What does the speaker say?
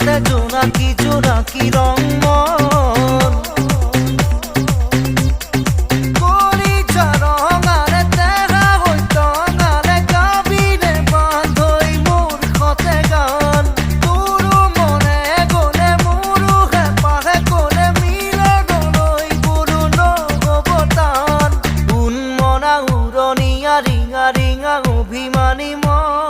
আকাশে জোনাকি ৰং মন কৰিছা ৰঙাৰে তেৰা হৈ টঙাৰে কাবিৰে বান্ধৈ মোৰ সতে গান তোৰো মনে গলে মোৰো হেঁপাহে কৰে মিলনলৈ বোৰো নহ'ব টান উন্মনা উৰণীয়া ৰিঙা ৰিঙা অভিমানী মন